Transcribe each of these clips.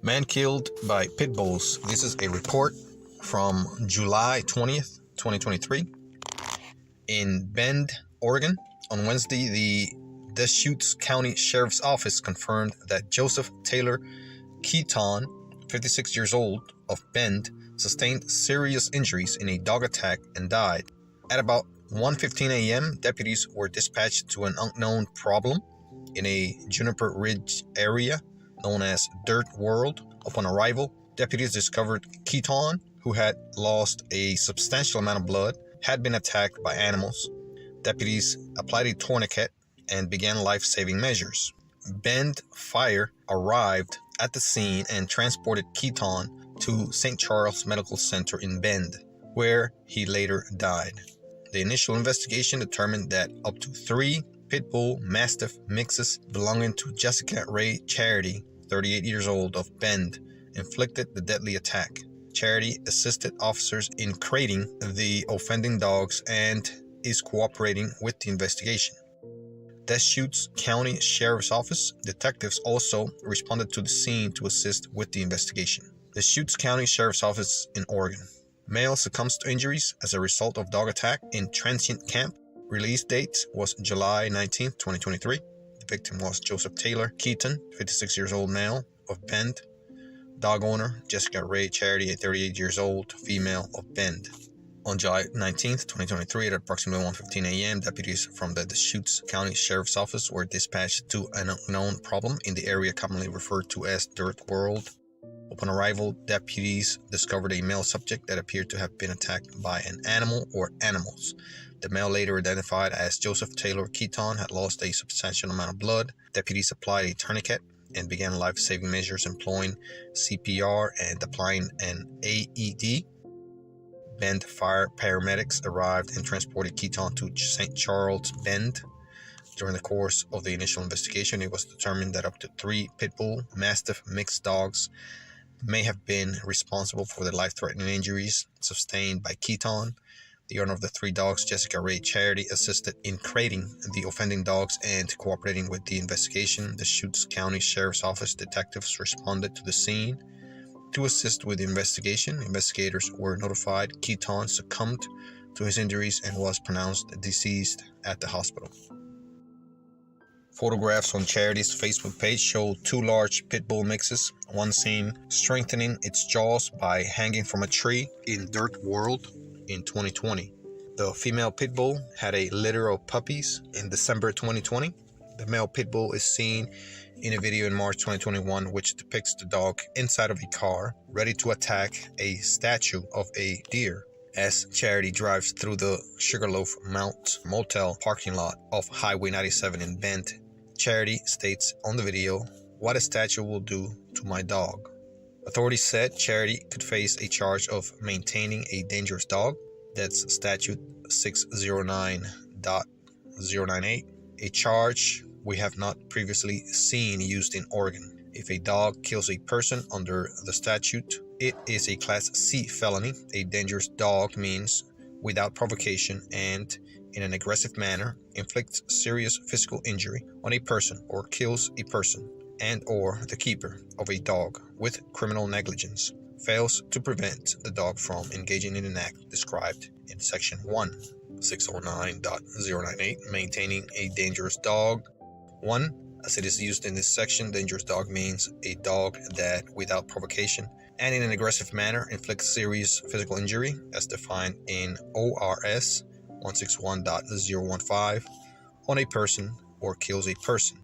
Man killed by pit bulls. This is a report from July 20th, 2023 in Bend, Oregon. On Wednesday, the Deschutes County Sheriff's Office confirmed that Joseph Taylor Keeton, 56 years old, of Bend, sustained serious injuries in a dog attack and died. At about 1:15 a.m., deputies were dispatched to an unknown problem in a Juniper Ridge area known as Dirt World. Upon arrival, deputies discovered Keeton, who had lost a substantial amount of blood, had been attacked by animals. Deputies applied a tourniquet and began life-saving measures. Bend Fire arrived at the scene and transported Keeton to St. Charles Medical Center in Bend, where he later died. The initial investigation determined that up to 3 pit bull mastiff mixes belonging to Jessica Ray Charity, 38 years old, of Bend, inflicted the deadly attack. Charity assisted officers in crating the offending dogs and is cooperating with the investigation. Deschutes County Sheriff's Office detectives also responded to the scene to assist with the investigation. Deschutes County Sheriff's Office in Oregon. Male succumbs to injuries as a result of dog attack in transient camp. Release date was July 19, 2023. The victim was Joseph Taylor Keeton, 56 years old, male, of Bend. Dog owner, Jessica Ray Charity, 38 years old, female, of Bend. On July 19, 2023, at approximately 1:15 a.m., deputies from the Deschutes County Sheriff's Office were dispatched to an unknown problem in the area commonly referred to as Dirt World. Upon arrival, deputies discovered a male subject that appeared to have been attacked by an animal or animals. The male, later identified as Joseph Taylor Keeton, had lost a substantial amount of blood. Deputies applied a tourniquet and began life-saving measures employing CPR and applying an AED. Bend Fire paramedics arrived and transported Keeton to St. Charles, Bend. During the course of the initial investigation, it was determined that up to 3 pit bull mastiff mixed dogs may have been responsible for the life-threatening injuries sustained by Keeton. The owner of the 3 dogs, Jessica Ray Charity, assisted in crating the offending dogs and cooperating with the investigation. The Deschutes County Sheriff's Office detectives responded to the scene to assist with the investigation. Investigators were notified Keeton succumbed to his injuries and was pronounced deceased at the hospital. Photographs on Charity's Facebook page show 2 large pit bull mixes, one seen strengthening its jaws by hanging from a tree in Dirt World in 2020. The female pit bull had a litter of puppies in December 2020. The male pit bull is seen in a video in March 2021, which depicts the dog inside of a car, ready to attack a statue of a deer. As Charity drives through the Sugarloaf Mount Motel parking lot of Highway 97 in Bend, Charity states on the video, "What a statue will do to my dog." Authorities said Charity could face a charge of maintaining a dangerous dog. That's Statute 609.098, a charge we have not previously seen used in Oregon. If a dog kills a person under the statute, it is a Class C felony. A dangerous dog means without provocation and in an aggressive manner inflicts serious physical injury on a person or kills a person and or the keeper of a dog with criminal negligence, fails to prevent the dog from engaging in an act described in Section 609.098, maintaining a dangerous dog. 1. As it is used in this section, dangerous dog means a dog that, without provocation and in an aggressive manner, inflicts serious physical injury, as defined in ORS 161.015, on a person or kills a person.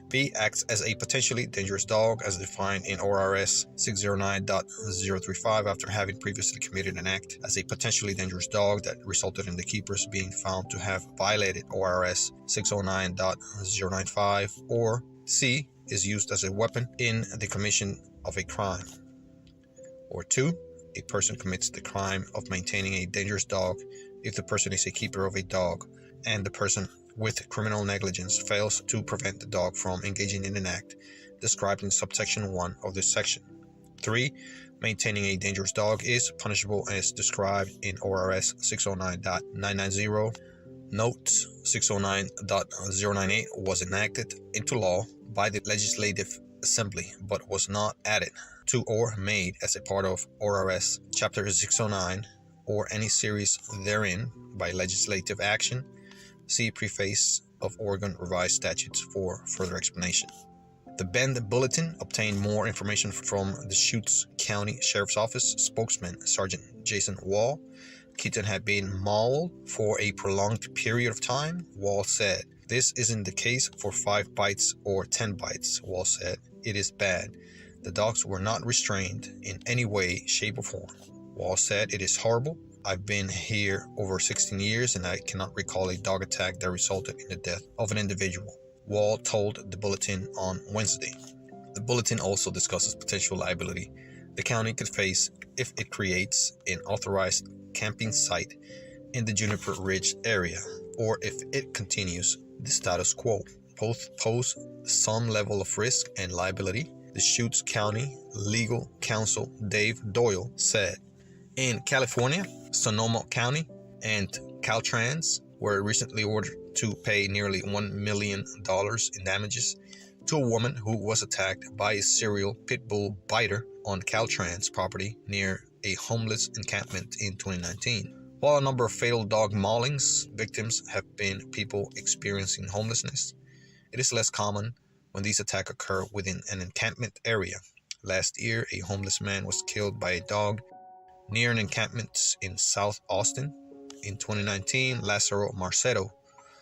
B. Acts as a potentially dangerous dog, as defined in ORS 609.035, after having previously committed an act as a potentially dangerous dog that resulted in the keepers being found to have violated ORS 609.095, or C. Is used as a weapon in the commission of a crime. Or 2. A person commits the crime of maintaining a dangerous dog if the person is a keeper of a dog and the person with criminal negligence fails to prevent the dog from engaging in an act described in subsection 1 of this section. 3. Maintaining a dangerous dog is punishable as described in ORS 609.990. Note 609.098 was enacted into law by the legislative Assembly, but was not added to or made as a part of ORS Chapter 609 or any series therein by legislative action. See preface of Oregon Revised Statutes for further explanation. The Bend Bulletin obtained more information from the Deschutes County Sheriff's Office spokesman Sergeant Jason Wall. Keeton had been mauled for a prolonged period of time, Wall said. This isn't the case for 5 bites or 10 bites, Wall said. It is bad. The dogs were not restrained in any way, shape, or form. Wall said, it is horrible. I've been here over 16 years and I cannot recall a dog attack that resulted in the death of an individual, Wall told the Bulletin on Wednesday. The Bulletin also discusses potential liability the county could face if it creates an authorized camping site in the Juniper Ridge area, or if it continues the status quo. Both pose some level of risk and liability, the Deschutes County Legal Counsel Dave Doyle said. In California, Sonoma County and Caltrans were recently ordered to pay nearly $1 million in damages to a woman who was attacked by a serial pit bull biter on Caltrans property near a homeless encampment in 2019. While a number of fatal dog maulings victims have been people experiencing homelessness, it is less common when these attacks occur within an encampment area. Last year, a homeless man was killed by a dog near an encampment in South Austin. In 2019, Lazaro Marcedo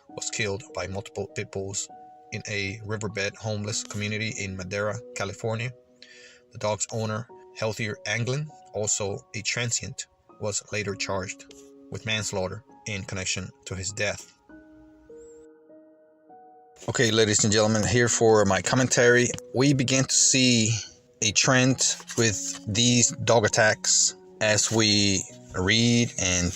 was killed by multiple pit bulls in a riverbed homeless community in Madera, California. The dog's owner, Hector, also a transient, was later charged with manslaughter in connection to his death. Okay, ladies and gentlemen, here for my commentary. We began to see a trend with these dog attacks as we read and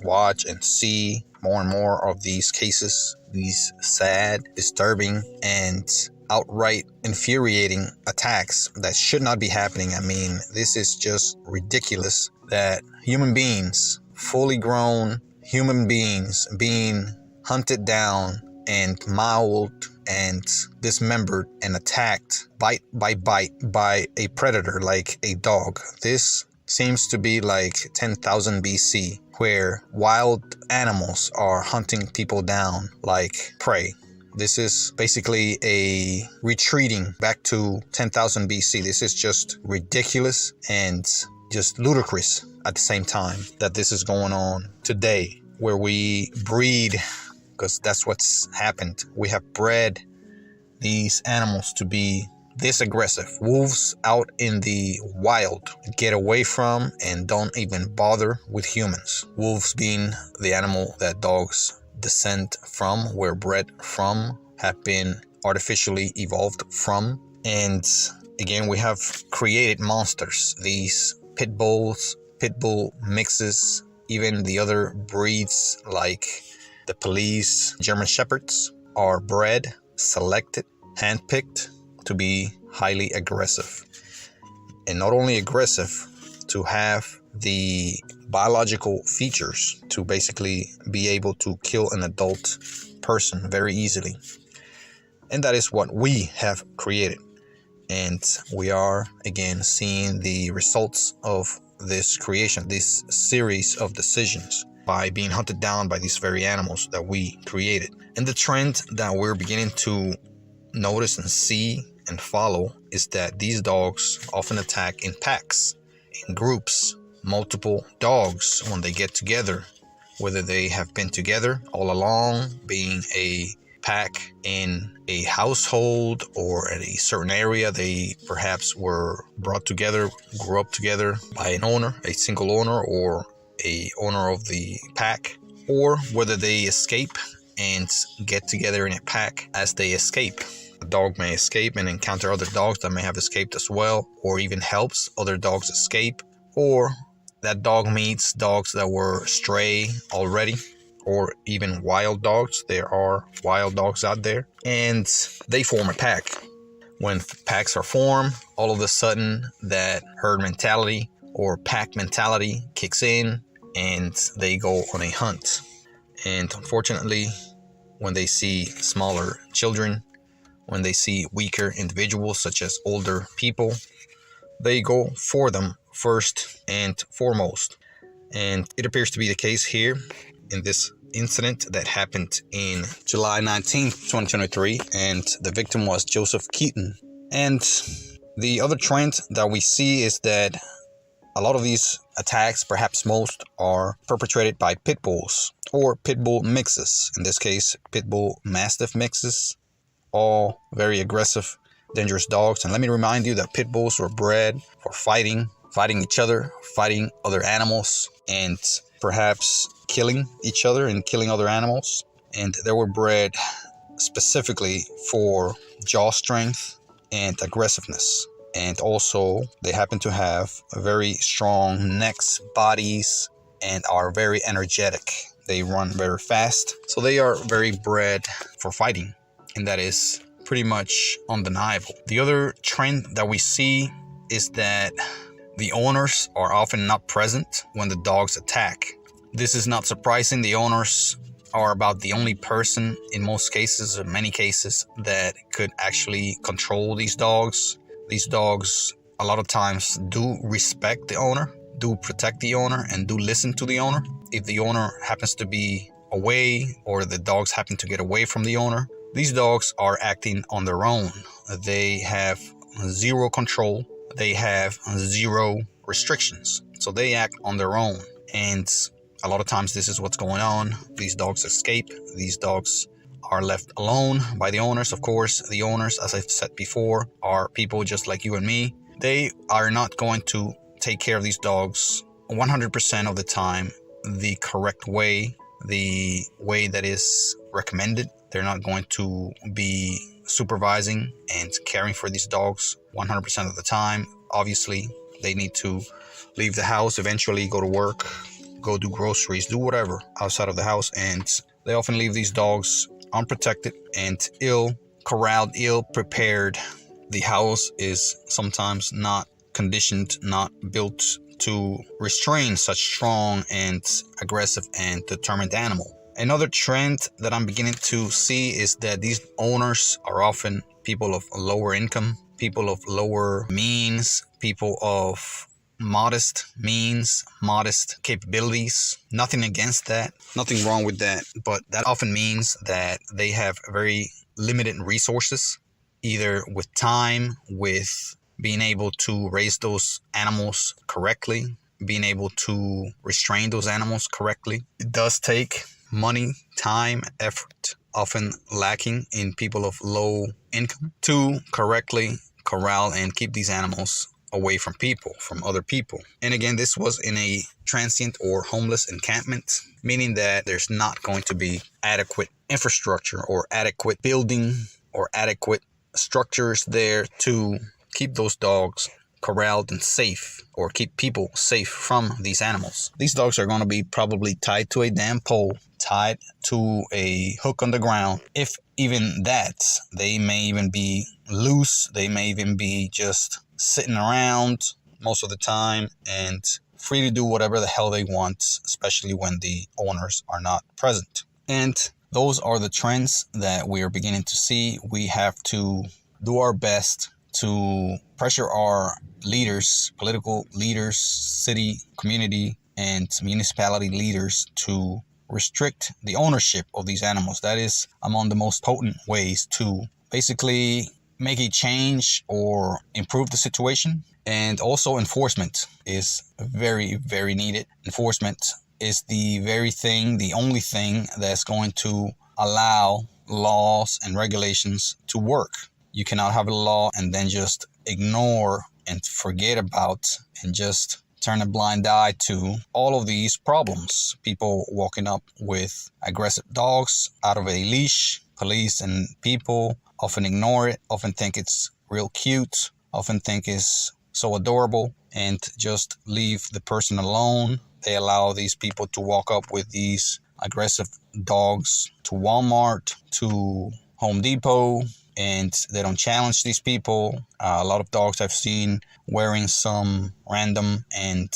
watch and see more and more of these cases, these sad, disturbing, and outright infuriating attacks that should not be happening. I mean, this is just ridiculous that human beings, fully grown human beings, being hunted down and mauled and dismembered and attacked bite by bite by a predator like a dog. This seems to be like 10,000 BC, where wild animals are hunting people down like prey. This is basically a retreating back to 10,000 BC. This is just ridiculous and just ludicrous at the same time that this is going on today, where we breed, because that's what's happened. We have bred these animals to be this aggressive. Wolves out in the wild get away from and don't even bother with humans. Wolves being the animal that dogs descend from, were bred from, have been artificially evolved from. And again, we have created monsters. These pit bulls, pit bull mixes, even the other breeds like the police, German shepherds, are bred, selected, handpicked to be highly aggressive. And not only aggressive, to have the biological features to basically be able to kill an adult person very easily. And that is what we have created. And we are again seeing the results of this creation, this series of decisions, by being hunted down by these very animals that we created. And the trend that we're beginning to notice and see and follow is that these dogs often attack in packs, in groups. Multiple dogs, when they get together, whether they have been together all along, being a pack in a household or at a certain area, they perhaps were brought together, grew up together by an owner, a single owner, or a owner of the pack, or whether they escape and get together in a pack as they escape. A dog may escape and encounter other dogs that may have escaped as well, or even helps other dogs escape, or that dog meets dogs that were stray already, or even wild dogs. There are wild dogs out there, and they form a pack. When packs are formed, all of a sudden that herd mentality or pack mentality kicks in, and they go on a hunt. And unfortunately, when they see smaller children when they see weaker individuals such as older people, they go for them first and foremost. And it appears to be the case here in this incident that happened in July 19th, 2023, and the victim was Joseph Keeton. And the other trend that we see is that a lot of these attacks, perhaps most, are perpetrated by pit bulls or pit bull mixes. In this case, pit bull mastiff mixes, all very aggressive, dangerous dogs. And let me remind you that pit bulls were bred for fighting each other, fighting other animals, and perhaps killing each other and killing other animals. And they were bred specifically for jaw strength and aggressiveness. And also, they happen to have very strong necks, bodies, and are very energetic. They run very fast. So they are very bred for fighting. And that is pretty much undeniable. The other trend that we see is that the owners are often not present when the dogs attack. This is not surprising. The owners are about the only person in most cases, or many cases, that could actually control these dogs. These dogs a lot of times do respect the owner, do protect the owner, and do listen to the owner. If the owner happens to be away or the dogs happen to get away from the owner, these dogs are acting on their own. They have zero control. They have zero restrictions. So they act on their own. And a lot of times this is what's going on. These dogs escape. These dogs are left alone by the owners. Of course, the owners, as I've said before, are people just like you and me. They are not going to take care of these dogs 100% of the time the correct way, the way that is recommended. They're not going to be supervising and caring for these dogs 100% of the time. Obviously, they need to leave the house, eventually go to work, go do groceries, do whatever outside of the house. And they often leave these dogs unprotected and ill-corralled, ill-prepared. The house is sometimes not conditioned, not built to restrain such strong and aggressive and determined animal. Another trend that I'm beginning to see is that these owners are often people of lower income, people of lower means, people of modest means, modest capabilities. Nothing against that, nothing wrong with that, but that often means that they have very limited resources, either with time, with being able to raise those animals correctly, being able to restrain those animals correctly. It does take money, time, effort, often lacking in people of low income, to correctly corral and keep these animals away from people, from other people. And again, this was in a transient or homeless encampment, meaning that there's not going to be adequate infrastructure or adequate building or adequate structures there to keep those dogs corralled and safe, or keep people safe from these animals. These dogs are going to be probably tied to a damn pole, tied to a hook on the ground. If even that, they may even be loose. They may even be just sitting around most of the time and free to do whatever the hell they want, especially when the owners are not present. And those are the trends that we are beginning to see. We have to do our best to pressure our leaders, political leaders, city, community, and municipality leaders to restrict the ownership of these animals. That is among the most potent ways to basically make a change or improve the situation. And also enforcement is very, very needed. Enforcement is the very thing, the only thing that's going to allow laws and regulations to work. You cannot have a law and then just ignore and forget about and just turn a blind eye to all of these problems. People walking up with aggressive dogs out of a leash. Police and people often ignore it, often think it's real cute, often think it's so adorable, and just leave the person alone. They allow these people to walk up with these aggressive dogs to Walmart, to Home Depot, and they don't challenge these people. A lot of dogs I've seen wearing some random and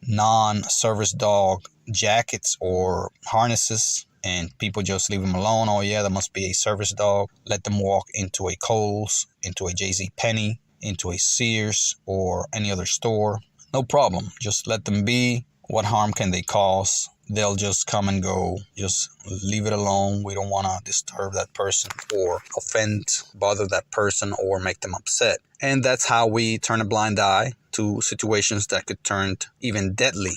non-service dog jackets or harnesses, and people just leave them alone. Oh yeah, that must be a service dog. Let them walk into a Kohl's, into a JC Penney, into a Sears, or any other store. No problem. Just let them be. What harm can they cause? They'll just come and go. Just leave it alone. We don't want to disturb that person or offend, bother that person, or make them upset. And that's how we turn a blind eye to situations that could turn even deadly.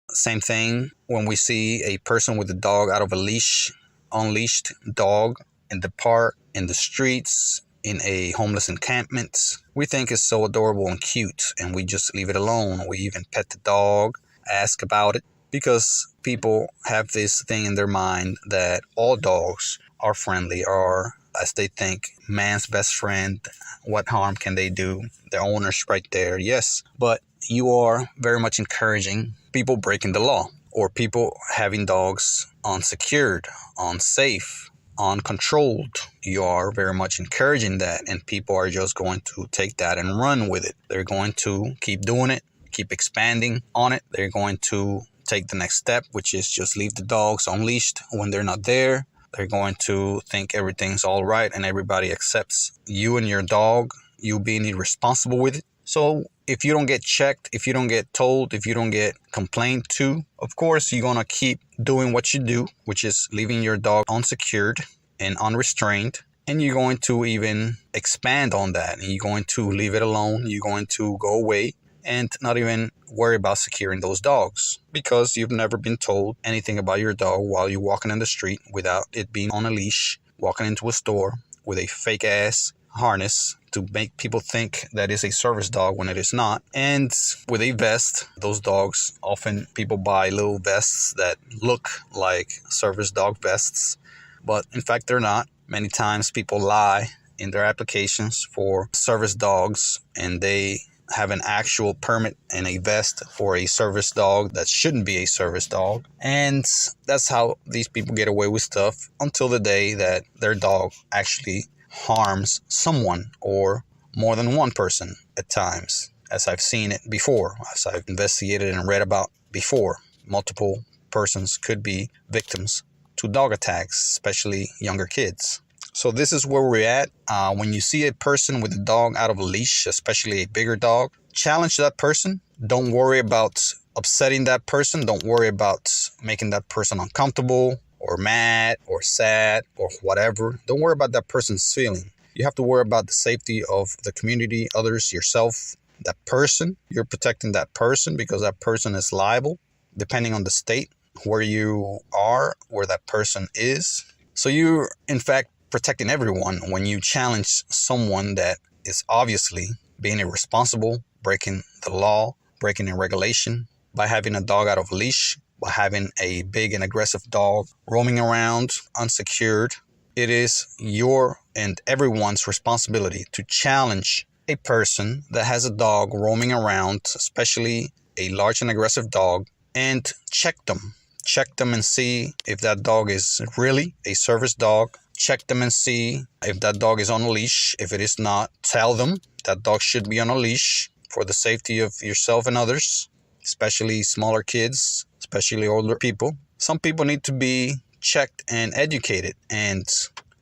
Same thing when we see a person with a dog out of a leash, unleashed dog in the park, in the streets, in a homeless encampment. We think it's so adorable and cute, and we just leave it alone. We even pet the dog, ask about it, because people have this thing in their mind that all dogs are friendly, or as they think, man's best friend. What harm can they do? Their owner's right there. Yes, but you are very much encouraging people breaking the law, or people having dogs unsecured, unsafe, uncontrolled. You are very much encouraging that, and people are just going to take that and run with it. They're going to keep doing it, keep expanding on it. They're going to take the next step, which is just leave the dogs unleashed when they're not there. They're going to think everything's all right and everybody accepts you and your dog, you being irresponsible with it. So if you don't get checked, if you don't get told, if you don't get complained to, of course, you're going to keep doing what you do, which is leaving your dog unsecured and unrestrained. And you're going to even expand on that. And you're going to leave it alone. You're going to go away and not even worry about securing those dogs, because you've never been told anything about your dog while you're walking in the street without it being on a leash, walking into a store with a fake ass harness to make people think that it's a service dog when it is not, and with a vest. Those dogs, often people buy little vests that look like service dog vests, but in fact they're not. Many times people lie in their applications for service dogs, and they have an actual permit and a vest for a service dog that shouldn't be a service dog. And that's how these people get away with stuff until the day that their dog actually harms someone, or more than one person at times, as I've seen it before, as I've investigated and read about before. Multiple persons could be victims to dog attacks, especially younger kids. So this is where we're at. When you see a person with a dog out of a leash, especially a bigger dog, challenge that person. Don't worry about upsetting that person. Don't worry about making that person uncomfortable or mad or sad or whatever. Don't worry about that person's feeling. You have to worry about the safety of the community, others, yourself, that person. You're protecting that person because that person is liable, depending on the state where you are, where that person is. So you're, in fact, protecting everyone when you challenge someone that is obviously being irresponsible, breaking the law, breaking a regulation by having a dog out of a leash, by having a big and aggressive dog roaming around unsecured. It is your and everyone's responsibility to challenge a person that has a dog roaming around, especially a large and aggressive dog, and check them. Check them and see if that dog is really a service dog. Check them and see if that dog is on a leash. If it is not, tell them that dog should be on a leash for the safety of yourself and others, especially smaller kids, especially older people. Some people need to be checked and educated and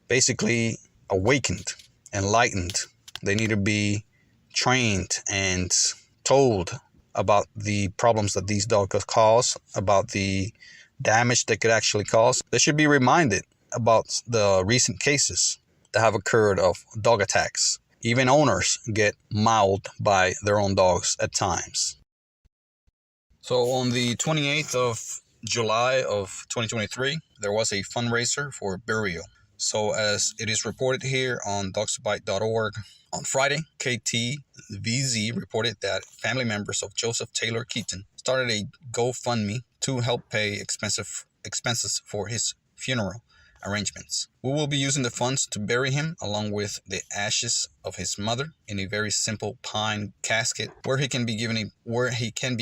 basically awakened, enlightened. They need to be trained and told about the problems that these dogs could cause, about the damage they could actually cause. They should be reminded about the recent cases that have occurred of dog attacks. Even owners get mauled by their own dogs at times. So on the 28th of July of 2023, there was a fundraiser for burial. So as it is reported here on dogsbite.org, on Friday, KTVZ reported that family members of Joseph Taylor Keeton started a GoFundMe to help pay expenses for his funeral arrangements. We will be using the funds to bury him along with the ashes of his mother in a very simple pine casket where he can be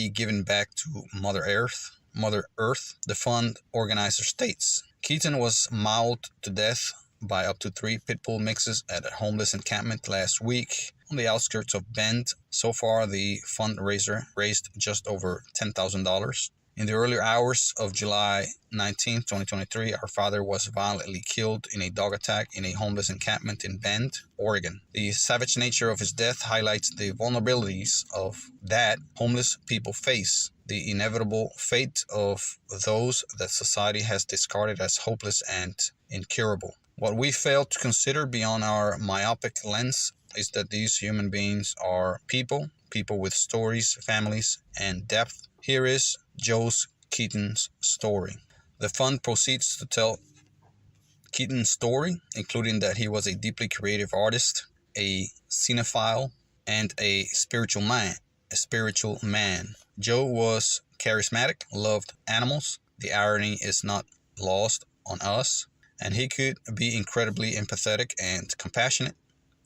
given back to Mother Earth. The fund organizer states, Keeton was mauled to death by up to 3 pit bull mixes at a homeless encampment last week on the outskirts of Bend. So far, the fundraiser raised just over $10,000. In the earlier hours of July 19, 2023, our father was violently killed in a dog attack in a homeless encampment in Bend, Oregon. The savage nature of his death highlights the vulnerabilities that homeless people face, the inevitable fate of those that society has discarded as hopeless and incurable. What we fail to consider beyond our myopic lens is that these human beings are people with stories, families, and depth. Here is Joseph Keeton's story. The fund proceeds to tell Keeton's story, including that he was a deeply creative artist, a cinephile, and a spiritual man. Joe was charismatic, loved animals. The irony is not lost on us, and he could be incredibly empathetic and compassionate,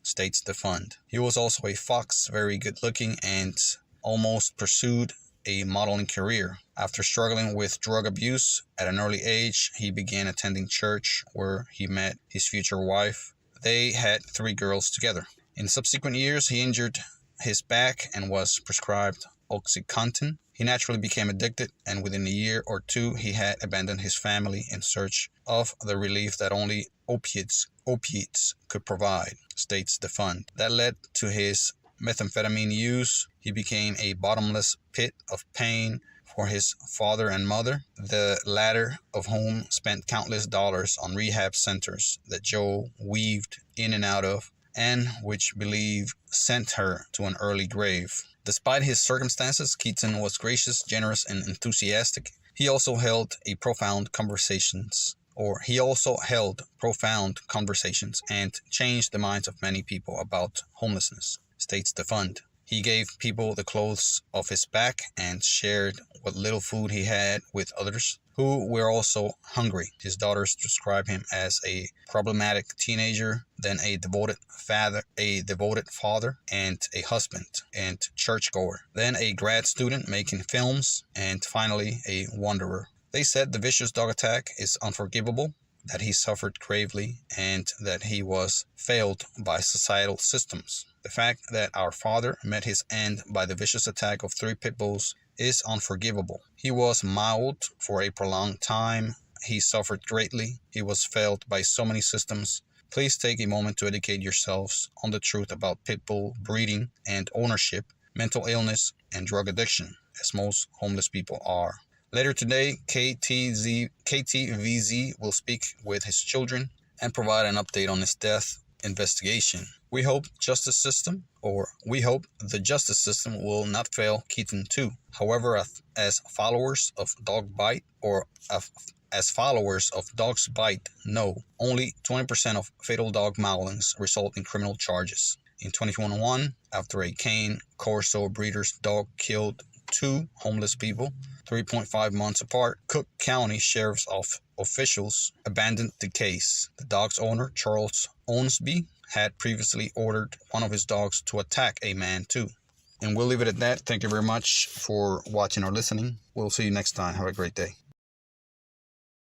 states the fund. He was also a fox, very good looking, and almost pursued a modeling career. After struggling with drug abuse at an early age, he began attending church where he met his future wife. They had 3 girls together. In subsequent years, he injured his back and was prescribed OxyContin. He naturally became addicted, and within a year or 2, he had abandoned his family in search of the relief that only opiates could provide, states the fund. That led to his methamphetamine use. He became a bottomless pit of pain for his father and mother, the latter of whom spent countless dollars on rehab centers that Joe weaved in and out of, and which believe sent her to an early grave. Despite his circumstances, Keeton was gracious, generous, and enthusiastic. He also held profound conversations and changed the minds of many people about homelessness, states the fund. He gave people the clothes off his back and shared what little food he had with others who were also hungry. His daughters describe him as a problematic teenager, then a devoted father, and a husband and churchgoer, then a grad student making films, and finally a wanderer. They said the vicious dog attack is unforgivable, that he suffered gravely, and that he was failed by societal systems. The fact that our father met his end by the vicious attack of 3 pit bulls is unforgivable. He was mauled for a prolonged time. He suffered greatly. He was failed by so many systems. Please take a moment to educate yourselves on the truth about pit bull breeding and ownership, mental illness, and drug addiction, as most homeless people are. Later today, KTVZ will speak with his children and provide an update on his death investigation. We hope the justice system will not fail Keeton too. However, as followers of Dogs Bite know, only 20% of fatal dog maulings result in criminal charges. In 2021, after a Cane Corso breeder's dog killed 2 homeless people 3.5 months apart, Cook County Sheriff's officials abandoned the case. The dog's owner, Charles Owensby, had previously ordered one of his dogs to attack a man too. And we'll leave it at that. Thank you very much for watching or listening. We'll see you next time. Have a great day.